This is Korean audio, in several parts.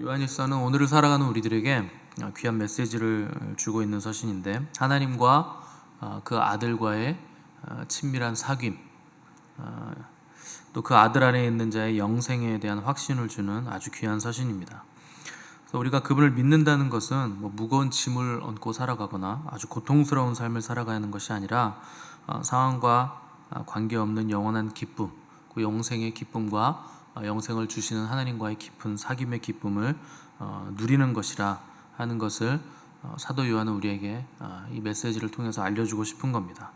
요한일서는 오늘을 살아가는 우리들에게 귀한 메시지를 주고 있는 서신인데, 하나님과 그 아들과의 친밀한 사귐, 또 그 아들 안에 있는 자의 영생에 대한 확신을 주는 아주 귀한 서신입니다. 그래서 우리가 그분을 믿는다는 것은 무거운 짐을 얹고 살아가거나 아주 고통스러운 삶을 살아가는 것이 아니라 상황과 관계없는 영원한 기쁨, 그 영생의 기쁨과 영생을 주시는 하나님과의 깊은 사귐의 기쁨을 누리는 것이라 하는 것을 사도 요한은 우리에게 이 메시지를 통해서 알려주고 싶은 겁니다.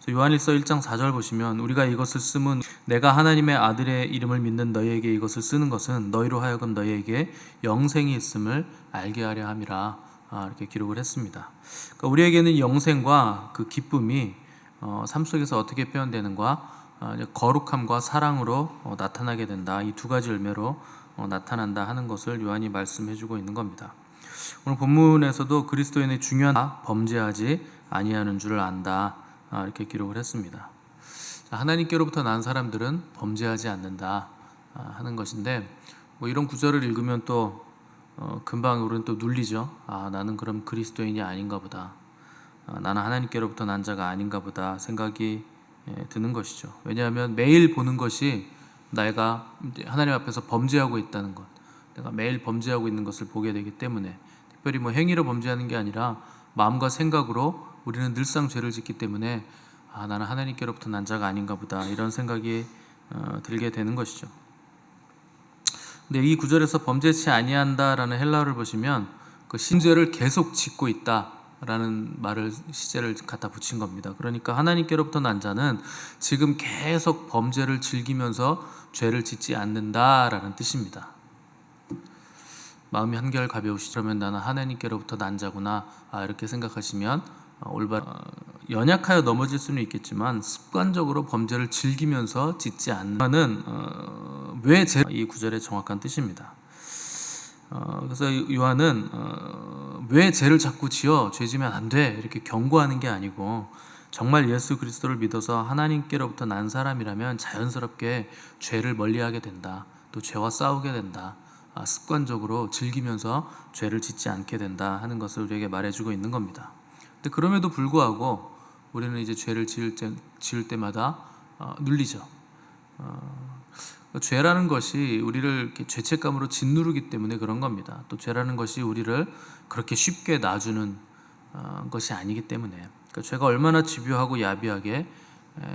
요한일서 1장 4절 보시면, 우리가 이것을 쓰면 내가 하나님의 아들의 이름을 믿는 너희에게 이것을 쓰는 것은 너희로 하여금 너희에게 영생이 있음을 알게 하려 함이라, 이렇게 기록을 했습니다. 그러니까 우리에게는 영생과 그 기쁨이 삶 속에서 어떻게 표현되는가, 거룩함과 사랑으로 나타나게 된다. 이 두 가지 열매로 나타난다 하는 것을 요한이 말씀해주고 있는 겁니다. 오늘 본문에서도 그리스도인의 중요한 범죄하지 아니하는 줄을 안다, 이렇게 기록을 했습니다. 하나님께로부터 난 사람들은 범죄하지 않는다 하는 것인데, 이런 구절을 읽으면 또 금방 우리는 또 눌리죠. 나는 그럼 그리스도인이 아닌가 보다, 나는 하나님께로부터 난 자가 아닌가 보다 생각이 드는 것이죠. 왜냐하면 매일 보는 것이 내가 하나님 앞에서 범죄하고 있다는 것, 내가 매일 범죄하고 있는 것을 보게 되기 때문에, 특별히 행위로 범죄하는 게 아니라 마음과 생각으로 우리는 늘상 죄를 짓기 때문에 나는 하나님께로부터 난 자가 아닌가 보다, 이런 생각이 들게 되는 것이죠. 근데 이 구절에서 범죄치 아니한다라는 헬라어를 보시면 그 신죄를 계속 짓고 있다라는 말을, 시제를 갖다 붙인 겁니다. 그러니까 하나님께로부터 난 자는 지금 계속 범죄를 즐기면서 죄를 짓지 않는다라는 뜻입니다. 마음이 한결 가벼우시죠? 그러면 나는 하나님께로부터 난 자구나, 이렇게 생각하시면 연약하여 넘어질 수는 있겠지만 습관적으로 범죄를 즐기면서 짓지 않는 이 구절의 정확한 뜻입니다. 그래서 요한은 왜 죄를 자꾸 지어, 죄 지면 안 돼, 이렇게 경고하는 게 아니고, 정말 예수 그리스도를 믿어서 하나님께로부터 난 사람이라면 자연스럽게 죄를 멀리하게 된다, 또 죄와 싸우게 된다, 습관적으로 즐기면서 죄를 짓지 않게 된다 하는 것을 우리에게 말해주고 있는 겁니다. 근데 그럼에도 불구하고 우리는 이제 죄를 지을 때마다 눌리죠. 죄라는 것이 우리를 이렇게 죄책감으로 짓누르기 때문에 그런 겁니다. 또 죄라는 것이 우리를 그렇게 쉽게 놔주는 것이 아니기 때문에, 그러니까 죄가 얼마나 집요하고 야비하게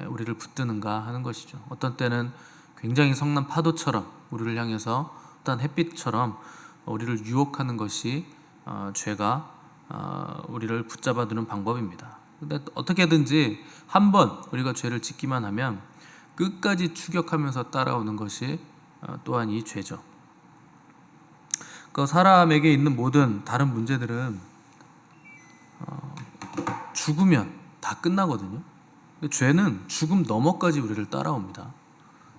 우리를 붙드는가 하는 것이죠. 어떤 때는 굉장히 성난 파도처럼 우리를 향해서, 어떤 햇빛처럼 우리를 유혹하는 것이 죄가 우리를 붙잡아두는 방법입니다. 근데 어떻게든지 한번 우리가 죄를 짓기만 하면 끝까지 추격하면서 따라오는 것이 또한 이 죄죠. 그 사람에게 있는 모든 다른 문제들은 죽으면 다 끝나거든요. 근데 죄는 죽음 너머까지 우리를 따라옵니다.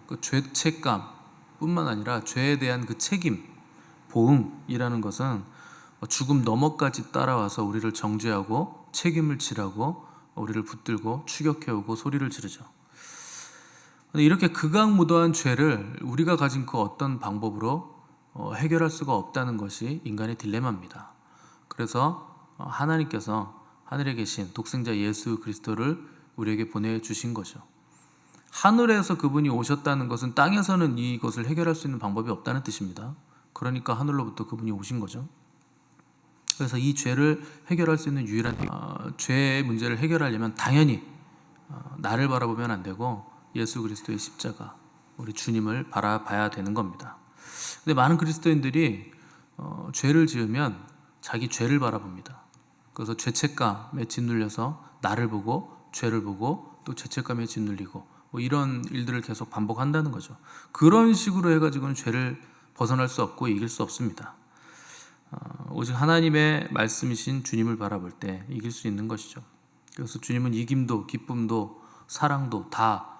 그 죄책감 뿐만 아니라 죄에 대한 그 책임, 보응이라는 것은 죽음 너머까지 따라와서 우리를 정죄하고 책임을 지라고 우리를 붙들고 추격해오고 소리를 지르죠. 이렇게 극악무도한 죄를 우리가 가진 그 어떤 방법으로 해결할 수가 없다는 것이 인간의 딜레마입니다. 그래서 하나님께서 하늘에 계신 독생자 예수 그리스도를 우리에게 보내주신 거죠. 하늘에서 그분이 오셨다는 것은 땅에서는 이것을 해결할 수 있는 방법이 없다는 뜻입니다. 그러니까 하늘로부터 그분이 오신 거죠. 그래서 이 죄를 해결할 수 있는 유일한 죄의 문제를 해결하려면 당연히 나를 바라보면 안 되고 예수 그리스도의 십자가, 우리 주님을 바라봐야 되는 겁니다. 근데 많은 그리스도인들이 죄를 지으면 자기 죄를 바라봅니다. 그래서 죄책감에 짓눌려서 나를 보고 죄를 보고 또 죄책감에 짓눌리고 이런 일들을 계속 반복한다는 거죠. 그런 식으로 해가지고는 죄를 벗어날 수 없고 이길 수 없습니다. 오직 하나님의 말씀이신 주님을 바라볼 때 이길 수 있는 것이죠. 그래서 주님은 이김도 기쁨도 사랑도 다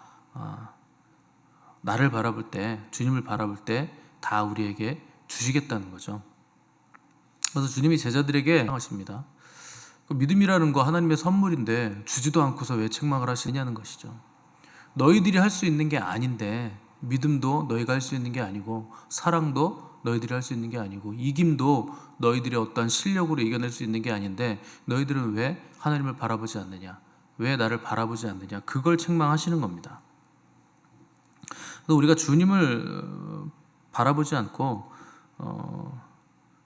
나를 바라볼 때, 주님을 바라볼 때 다 우리에게 주시겠다는 거죠. 그래서 주님이 제자들에게 하십니다. 믿음이라는 거 하나님의 선물인데 주지도 않고서 왜 책망을 하시냐는 것이죠. 너희들이 할 수 있는 게 아닌데, 믿음도 너희가 할 수 있는 게 아니고 사랑도 너희들이 할 수 있는 게 아니고 이김도 너희들의 어떠한 실력으로 이겨낼 수 있는 게 아닌데 너희들은 왜 하나님을 바라보지 않느냐, 왜 나를 바라보지 않느냐, 그걸 책망하시는 겁니다. 그래서 우리가 주님을 바라보지 않고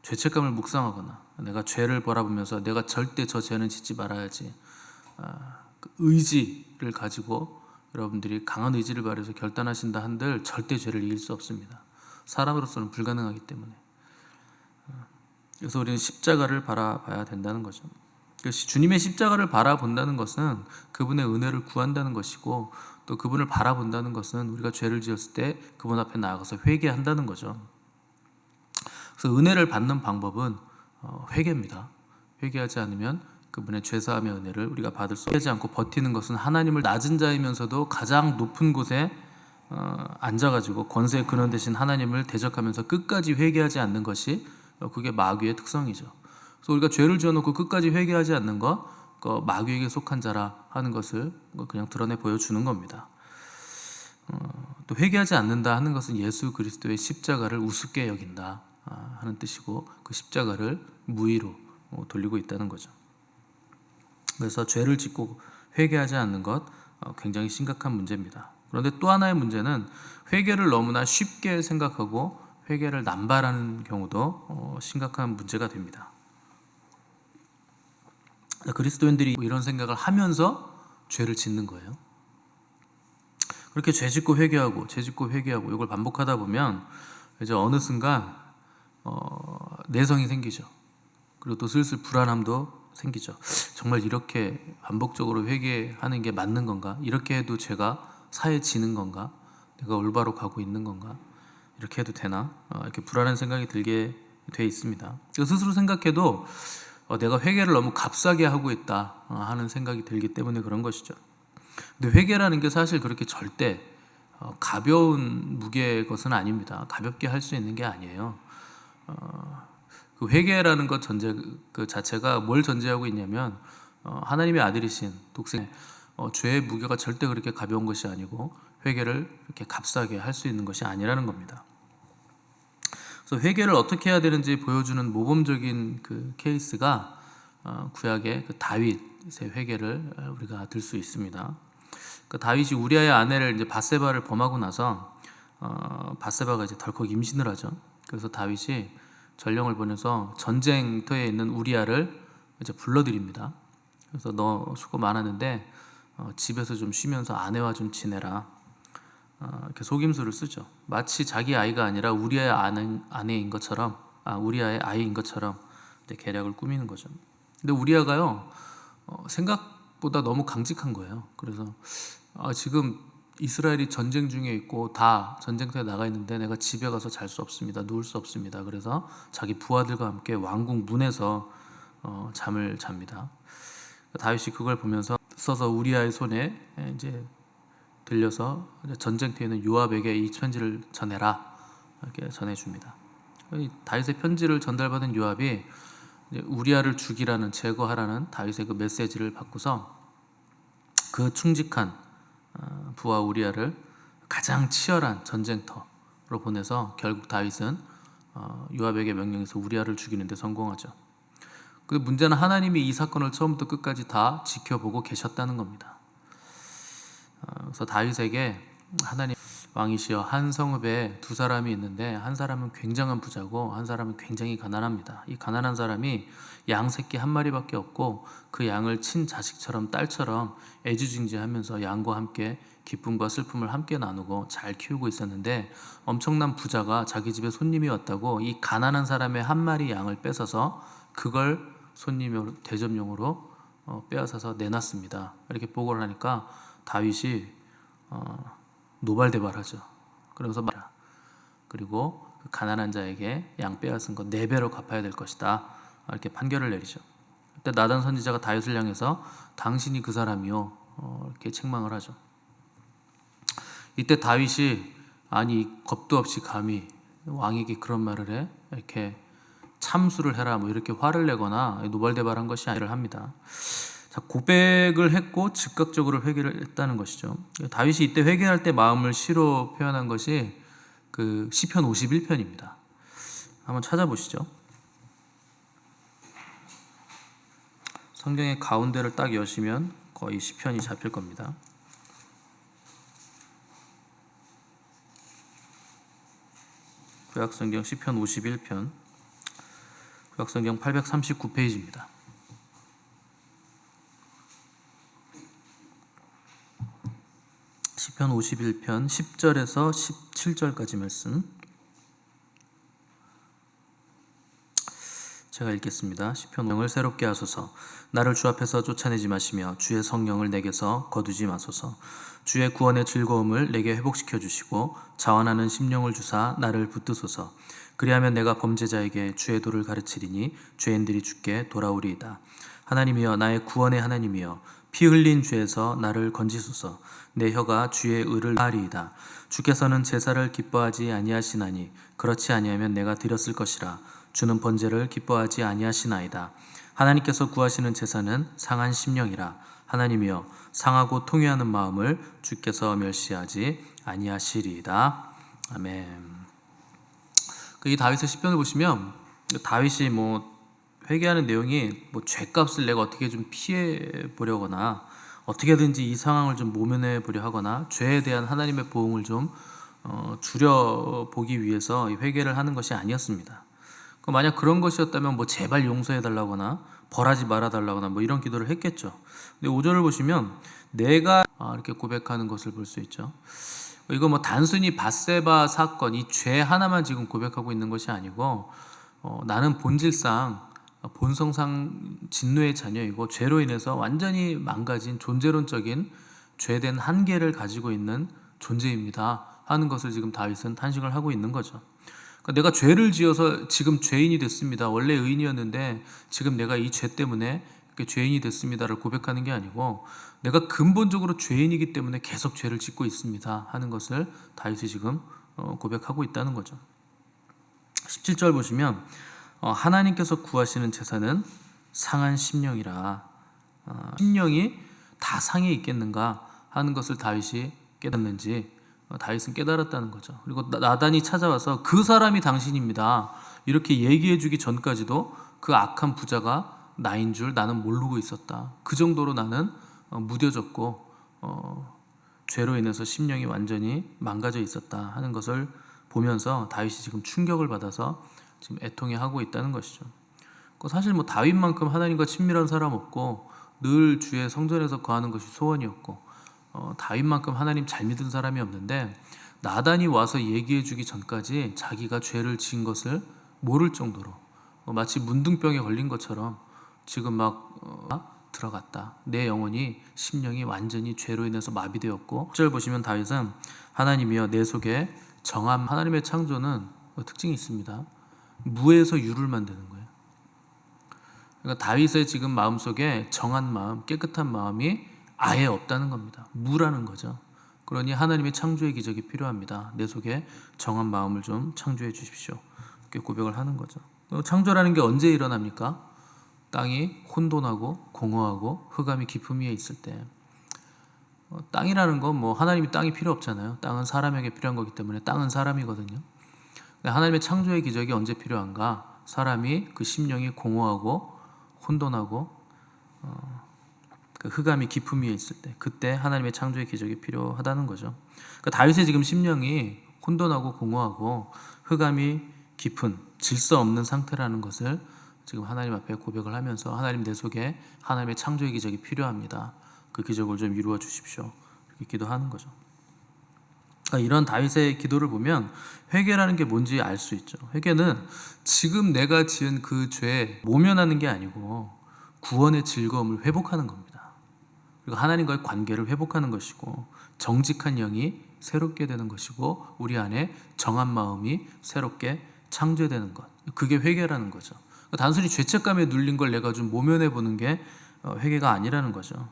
죄책감을 묵상하거나 내가 죄를 바라보면서 내가 절대 저 죄는 짓지 말아야지, 그 의지를 가지고 여러분들이 강한 의지를 발휘해서 결단하신다 한들 절대 죄를 이길 수 없습니다. 사람으로서는 불가능하기 때문에. 그래서 우리는 십자가를 바라봐야 된다는 거죠. 주님의 십자가를 바라본다는 것은 그분의 은혜를 구한다는 것이고, 또 그분을 바라본다는 것은 우리가 죄를 지었을 때 그분 앞에 나아가서 회개한다는 거죠. 그래서 은혜를 받는 방법은 회개입니다. 회개하지 않으면 그분의 죄사함의 은혜를 우리가 받을 수 없지 않고 버티는 것은 하나님을 낮은 자이면서도 가장 높은 곳에 앉아가지고 권세의 근원 되신 하나님을 대적하면서 끝까지 회개하지 않는 것이 그게 마귀의 특성이죠. 그래서 우리가 죄를 지어놓고 끝까지 회개하지 않는 것, 마귀에게 속한 자라 하는 것을 그냥 드러내 보여주는 겁니다. 또 회개하지 않는다 하는 것은 예수 그리스도의 십자가를 우습게 여긴다 하는 뜻이고, 그 십자가를 무의로 돌리고 있다는 거죠. 그래서 죄를 짓고 회개하지 않는 것 굉장히 심각한 문제입니다. 그런데 또 하나의 문제는 회개를 너무나 쉽게 생각하고 회개를 남발하는 경우도 심각한 문제가 됩니다. 그리스도인들이 이런 생각을 하면서 죄를 짓는 거예요. 그렇게 죄 짓고 회개하고 죄 짓고 회개하고 이걸 반복하다 보면 이제 어느 순간 내성이 생기죠. 그리고 또 슬슬 불안함도 생기죠. 정말 이렇게 반복적으로 회개하는 게 맞는 건가? 이렇게 해도 죄가 사해지는 건가? 내가 올바로 가고 있는 건가? 이렇게 해도 되나? 이렇게 불안한 생각이 들게 돼 있습니다. 스스로 생각해도 내가 회개를 너무 값싸게 하고 있다 하는 생각이 들기 때문에 그런 것이죠. 근데 회개라는 게 사실 그렇게 절대 가벼운 무게의 것은 아닙니다. 가볍게 할 수 있는 게 아니에요. 그 회개라는 것 그 자체가 뭘 전제하고 있냐면 하나님의 아들이신 독생, 죄의 무게가 절대 그렇게 가벼운 것이 아니고 회개를 이렇게 값싸게 할 수 있는 것이 아니라는 겁니다. 그래서 회개를 어떻게 해야 되는지 보여주는 모범적인 그 케이스가 구약의 그 다윗의 회개를 우리가 들 수 있습니다. 그 다윗이 우리아의 아내를 이제 밧세바를 범하고 나서 밧세바가 이제 덜컥 임신을 하죠. 그래서 다윗이 전령을 보내서 전쟁터에 있는 우리아를 이제 불러들입니다. 그래서 너 수고 많았는데 집에서 좀 쉬면서 아내와 좀 지내라. 이렇게 속임수를 쓰죠. 마치 자기 아이가 아니라 우리아의 아내인 것처럼, 우리아의 아이인 것처럼 계략을 꾸미는 거죠. 근데 우리아가요 생각보다 너무 강직한 거예요. 그래서 지금 이스라엘이 전쟁 중에 있고 다 전쟁터에 나가 있는데 내가 집에 가서 잘 수 없습니다. 누울 수 없습니다. 그래서 자기 부하들과 함께 왕궁 문에서 잠을 잡니다. 다윗이 그걸 보면서 써서 우리아의 손에 이제 들려서 전쟁터에 있는 요압에게 이 편지를 전해라 이렇게 전해줍니다. 다윗의 편지를 전달받은 요압이 우리아를 죽이라는, 제거하라는 다윗의 그 메시지를 받고서 그 충직한 부하 우리아를 가장 치열한 전쟁터로 보내서 결국 다윗은 요압에게 명령해서 우리아를 죽이는 데 성공하죠. 그 문제는 하나님이 이 사건을 처음부터 끝까지 다 지켜보고 계셨다는 겁니다. 그래서 다윗에게 하나님, 왕이시여, 한 성읍에 두 사람이 있는데 한 사람은 굉장한 부자고 한 사람은 굉장히 가난합니다. 이 가난한 사람이 양 새끼 한 마리밖에 없고 그 양을 친자식처럼 딸처럼 애지중지하면서 양과 함께 기쁨과 슬픔을 함께 나누고 잘 키우고 있었는데, 엄청난 부자가 자기 집에 손님이 왔다고 이 가난한 사람의 한 마리 양을 뺏어서 그걸 손님으로 대접용으로 빼앗아서 내놨습니다. 이렇게 보고를 하니까 다윗이 노발대발하죠. 그러면서 그리고 그 가난한 자에게 양 빼앗은 것 4배로 갚아야 될 것이다 이렇게 판결을 내리죠. 그때 나단 선지자가 다윗을 향해서 당신이 그 사람이요 이렇게 책망을 하죠. 이때 다윗이 아니 겁도 없이 감히 왕에게 그런 말을 해? 이렇게 참수를 해라 뭐 이렇게 화를 내거나 노발대발한 것이 아니라 합니다. 자, 고백을 했고 즉각적으로 회개를 했다는 것이죠. 다윗이 이때 회개할 때 마음을 시로 표현한 것이 그 시편 51편입니다. 한번 찾아보시죠. 성경의 가운데를 딱 여시면 거의 시편이 잡힐 겁니다. 구약성경 시편 51편, 구약성경 839페이지입니다. 시편 51편 10절에서 17절까지 말씀 제가 읽겠습니다. 시편 성령을 새롭게 하소서. 나를 주 앞에서 쫓아내지 마시며 주의 성령을 내게서 거두지 마소서. 주의 구원의 즐거움을 내게 회복시켜 주시고 자원하는 심령을 주사 나를 붙드소서. 그리하면 내가 범죄자에게 주의 도를 가르치리니 죄인들이 주께 돌아오리이다. 하나님이여 나의 구원의 하나님이여 피 흘린 죄에서 나를 건지소서. 내 혀가 주의 의를 하리이다. 주께서는 제사를 기뻐하지 아니하시나니 그렇지 아니하면 내가 드렸을 것이라. 주는 번제를 기뻐하지 아니하시나이다. 하나님께서 구하시는 제사는 상한 심령이라. 하나님이여 상하고 통회하는 마음을 주께서 멸시하지 아니하시리이다. 아멘. 이 다윗의 시편을 보시면 다윗이 회개하는 내용이 죄값을 내가 어떻게 좀 피해 보려거나 어떻게든지 이 상황을 좀 모면해 보려 하거나 죄에 대한 하나님의 보응을 좀 줄여 보기 위해서 회개를 하는 것이 아니었습니다. 만약 그런 것이었다면 제발 용서해 달라거나 벌하지 말아 달라거나 이런 기도를 했겠죠. 근데 5절을 보시면 내가 이렇게 고백하는 것을 볼 수 있죠. 이거 단순히 밧세바 사건 이 죄 하나만 지금 고백하고 있는 것이 아니고 나는 본질상 본성상 진노의 자녀이고 죄로 인해서 완전히 망가진 존재론적인 죄된 한계를 가지고 있는 존재입니다 하는 것을 지금 다윗은 탄식을 하고 있는 거죠. 내가 죄를 지어서 지금 죄인이 됐습니다. 원래 의인이었는데 지금 내가 이 죄 때문에 죄인이 됐습니다를 고백하는 게 아니고 내가 근본적으로 죄인이기 때문에 계속 죄를 짓고 있습니다 하는 것을 다윗이 지금 고백하고 있다는 거죠. 17절 보시면 하나님께서 구하시는 제사는 상한 심령이라. 심령이 다 상해 있겠는가 하는 것을 다윗이 깨닫는지 다윗은 깨달았다는 거죠. 그리고 나단이 찾아와서 그 사람이 당신입니다 이렇게 얘기해 주기 전까지도 그 악한 부자가 나인 줄 나는 모르고 있었다. 그 정도로 나는 무뎌졌고 죄로 인해서 심령이 완전히 망가져 있었다 하는 것을 보면서 다윗이 지금 충격을 받아서 지금 애통해하고 있다는 것이죠. 사실 다윗만큼 하나님과 친밀한 사람 없고 늘 주의 성전에서 거하는 것이 소원이었고 다윗만큼 하나님 잘 믿은 사람이 없는데 나단이 와서 얘기해 주기 전까지 자기가 죄를 지은 것을 모를 정도로 마치 문둥병에 걸린 것처럼 지금 들어갔다. 내 영혼이 심령이 완전히 죄로 인해서 마비되었고 10절 보시면 다윗은 하나님이여 내 속에 정함. 하나님의 창조는 특징이 있습니다. 무에서 유를 만드는 거예요. 그러니까 다윗의 지금 마음속에 정한 마음, 깨끗한 마음이 아예 없다는 겁니다. 무라는 거죠. 그러니 하나님의 창조의 기적이 필요합니다. 내 속에 정한 마음을 좀 창조해 주십시오. 이렇게 고백을 하는 거죠. 창조라는 게 언제 일어납니까? 땅이 혼돈하고 공허하고 흑암이 깊음 위에 있을 때. 땅이라는 건 하나님이 땅이 필요 없잖아요. 땅은 사람에게 필요한 거기 때문에 땅은 사람이거든요. 하나님의 창조의 기적이 언제 필요한가? 사람이 그 심령이 공허하고 혼돈하고 그 흑암이 깊음 위에 있을 때, 그때 하나님의 창조의 기적이 필요하다는 거죠. 그러니까 다윗의 지금 심령이 혼돈하고 공허하고 흑암이 깊은 질서 없는 상태라는 것을 지금 하나님 앞에 고백을 하면서 하나님 내 속에 하나님의 창조의 기적이 필요합니다. 그 기적을 좀 이루어 주십시오. 이렇게 기도하는 거죠. 그러니까 이런 다윗의 기도를 보면 회개라는 게 뭔지 알 수 있죠. 회개는 지금 내가 지은 그 죄 모면하는 게 아니고 구원의 즐거움을 회복하는 겁니다. 그리고 하나님과의 관계를 회복하는 것이고 정직한 영이 새롭게 되는 것이고 우리 안에 정한 마음이 새롭게 창조되는 것. 그게 회개라는 거죠. 단순히 죄책감에 눌린 걸 내가 좀 모면해 보는 게 회개가 아니라는 거죠.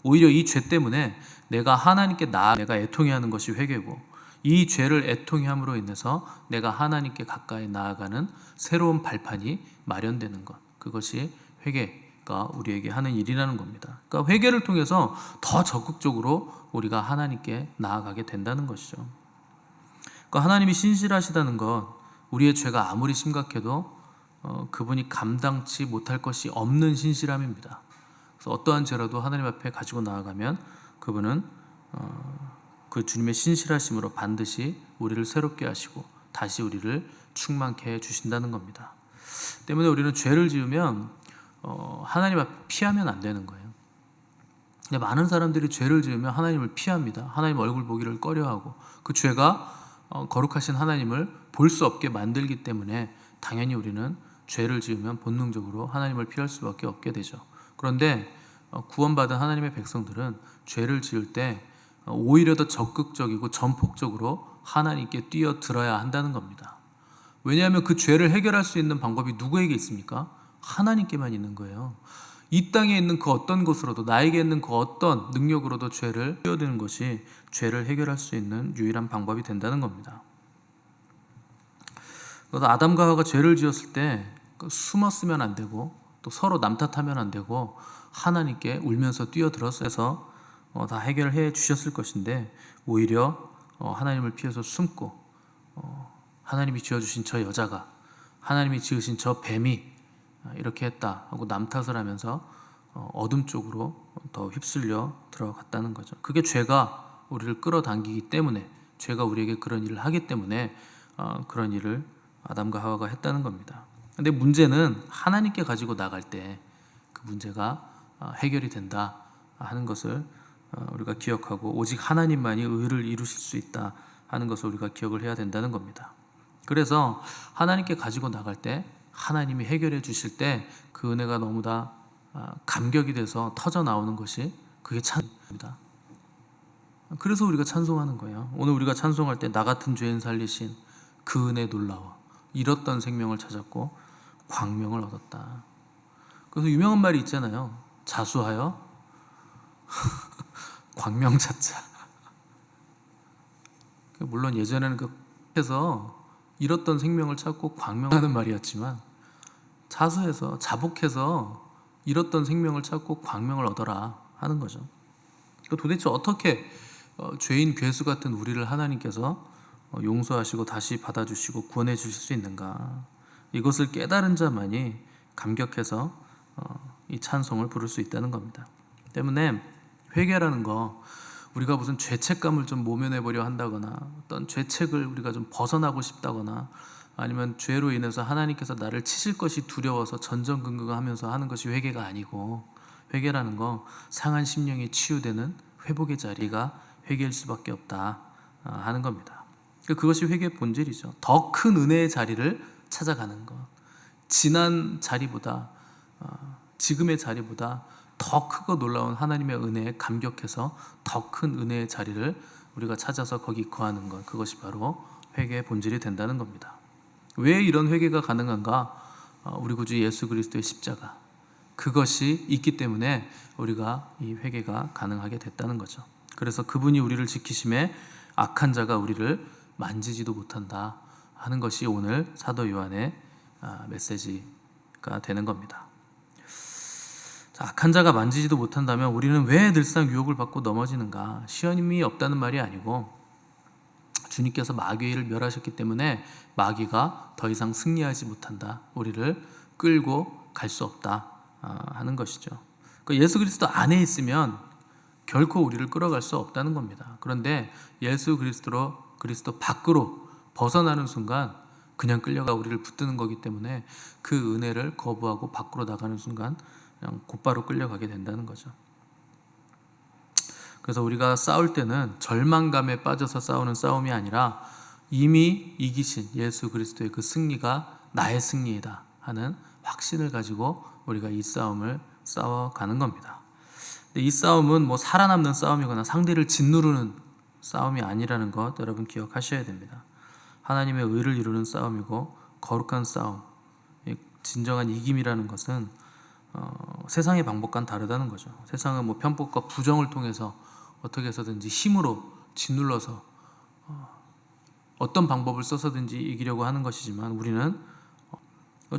오히려 이 죄 때문에 내가 하나님께 내가 애통해하는 것이 회개고 이 죄를 애통해함으로 인해서 내가 하나님께 가까이 나아가는 새로운 발판이 마련되는 것. 그것이 회개가 우리에게 하는 일이라는 겁니다. 그러니까 회개를 통해서 더 적극적으로 우리가 하나님께 나아가게 된다는 것이죠. 그러니까 하나님이 신실하시다는 것, 우리의 죄가 아무리 심각해도 그분이 감당치 못할 것이 없는 신실함입니다. 그래서 어떠한 죄라도 하나님 앞에 가지고 나아가면 그분은 그 주님의 신실하심으로 반드시 우리를 새롭게 하시고 다시 우리를 충만케 해 주신다는 겁니다. 때문에 우리는 죄를 지으면 하나님 앞에 피하면 안 되는 거예요. 근데 많은 사람들이 죄를 지으면 하나님을 피합니다. 하나님 얼굴 보기를 꺼려하고 그 죄가 거룩하신 하나님을 볼 수 없게 만들기 때문에 당연히 우리는 죄를 지으면 본능적으로 하나님을 피할 수밖에 없게 되죠. 그런데 구원받은 하나님의 백성들은 죄를 지을 때 오히려 더 적극적이고 전폭적으로 하나님께 뛰어들어야 한다는 겁니다. 왜냐하면 그 죄를 해결할 수 있는 방법이 누구에게 있습니까? 하나님께만 있는 거예요. 이 땅에 있는 그 어떤 것으로도, 나에게 있는 그 어떤 능력으로도 죄를 뛰어드는 것이 죄를 해결할 수 있는 유일한 방법이 된다는 겁니다. 아담과 하와가 죄를 지었을 때 숨었으면 안 되고 또 서로 남 탓하면 안 되고 하나님께 울면서 뛰어들어서 다 해결해 주셨을 것인데 오히려 하나님을 피해서 숨고 하나님이 지어주신 저 여자가, 하나님이 지으신 저 뱀이 이렇게 했다 하고 남 탓을 하면서 어둠 쪽으로 더 휩쓸려 들어갔다는 거죠. 그게 죄가 우리를 끌어당기기 때문에, 죄가 우리에게 그런 일을 하기 때문에 그런 일을 아담과 하와가 했다는 겁니다. 근데 문제는 하나님께 가지고 나갈 때 그 문제가 해결이 된다 하는 것을 우리가 기억하고, 오직 하나님만이 의를 이루실 수 있다 하는 것을 우리가 기억을 해야 된다는 겁니다. 그래서 하나님께 가지고 나갈 때, 하나님이 해결해 주실 때 그 은혜가 너무나 감격이 돼서 터져 나오는 것이 그게 찬송입니다. 그래서 우리가 찬송하는 거예요. 오늘 우리가 찬송할 때 나 같은 죄인 살리신 그 은혜 놀라워, 잃었던 생명을 찾았고 광명을 얻었다. 그래서 유명한 말이 있잖아요. 자수하여 광명 찾자. 물론 예전에는 해서 잃었던 생명을 찾고 광명하는 말이었지만, 자수해서 자복해서 잃었던 생명을 찾고 광명을 얻어라 하는 거죠. 도대체 어떻게 죄인 괴수 같은 우리를 하나님께서 용서하시고 다시 받아주시고 구원해 주실 수 있는가? 이것을 깨달은 자만이 감격해서 이 찬송을 부를 수 있다는 겁니다. 때문에 회개라는 거, 우리가 무슨 죄책감을 좀 모면해보려 한다거나 어떤 죄책을 우리가 좀 벗어나고 싶다거나 아니면 죄로 인해서 하나님께서 나를 치실 것이 두려워서 전전긍긍하면서 하는 것이 회개가 아니고, 회개라는 거 상한 심령이 치유되는 회복의 자리가 회개일 수밖에 없다 하는 겁니다. 그것이 회개의 본질이죠. 더 큰 은혜의 자리를 찾아가는 것, 지난 자리보다 지금의 자리보다 더 크고 놀라운 하나님의 은혜에 감격해서 더 큰 은혜의 자리를 우리가 찾아서 거기 거하는 것, 그것이 바로 회개의 본질이 된다는 겁니다. 왜 이런 회개가 가능한가? 우리 구주 예수 그리스도의 십자가, 그것이 있기 때문에 우리가 이 회개가 가능하게 됐다는 거죠. 그래서 그분이 우리를 지키심에 악한 자가 우리를 만지지도 못한다 하는 것이 오늘 사도 요한의 메시지가 되는 겁니다. 악한 자가 만지지도 못한다면 우리는 왜 늘상 유혹을 받고 넘어지는가? 시험이 없다는 말이 아니고, 주님께서 마귀를 멸하셨기 때문에 마귀가 더 이상 승리하지 못한다, 우리를 끌고 갈 수 없다 하는 것이죠. 예수 그리스도 안에 있으면 결코 우리를 끌어갈 수 없다는 겁니다. 그런데 예수 그리스도 밖으로 벗어나는 순간 그냥 끌려가 우리를 붙드는 거기 때문에 그 은혜를 거부하고 밖으로 나가는 순간 그냥 곧바로 끌려가게 된다는 거죠. 그래서 우리가 싸울 때는 절망감에 빠져서 싸우는 싸움이 아니라 이미 이기신 예수 그리스도의 그 승리가 나의 승리이다 하는 확신을 가지고 우리가 이 싸움을 싸워가는 겁니다. 근데 이 싸움은 살아남는 싸움이거나 상대를 짓누르는 싸움이 아니라는 것 여러분 기억하셔야 됩니다. 하나님의 의를 이루는 싸움이고 거룩한 싸움, 진정한 이김이라는 것은 세상의 방법과는 다르다는 거죠. 세상은 편법과 부정을 통해서 어떻게 해서든지 힘으로 짓눌러서 어떤 방법을 써서든지 이기려고 하는 것이지만, 우리는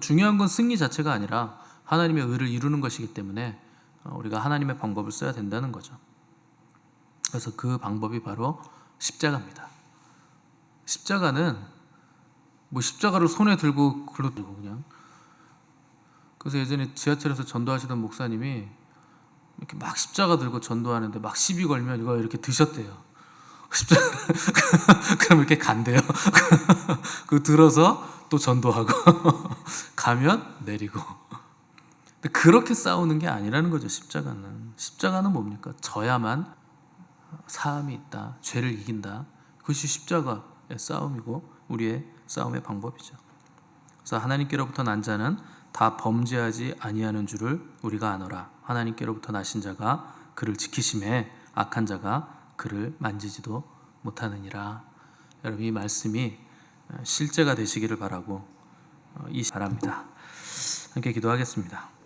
중요한 건 승리 자체가 아니라 하나님의 의를 이루는 것이기 때문에 우리가 하나님의 방법을 써야 된다는 거죠. 그래서 그 방법이 바로 십자가입니다. 십자가는 뭐 십자가를 손에 들고 글로 들고 그냥. 그래서 예전에 지하철에서 전도하시던 목사님이 이렇게 막 십자가 들고 전도하는데 막 시비 걸면 이거 이렇게 드셨대요. 십자가 그럼 이렇게 간대요. 그 들어서 또 전도하고 가면 내리고. 근데 그렇게 싸우는 게 아니라는 거죠. 십자가는 뭡니까? 져야만 사함이 있다. 죄를 이긴다. 그것이 십자가의 싸움이고 우리의 싸움의 방법이죠. 그래서 하나님께로부터 난 자는 다 범죄하지 아니하는 줄을 우리가 아노라. 하나님께로부터 나신 자가 그를 지키심에 악한 자가 그를 만지지도 못하느니라. 여러분, 이 말씀이 실제가 되시기를 바라고 바랍니다. 함께 기도하겠습니다.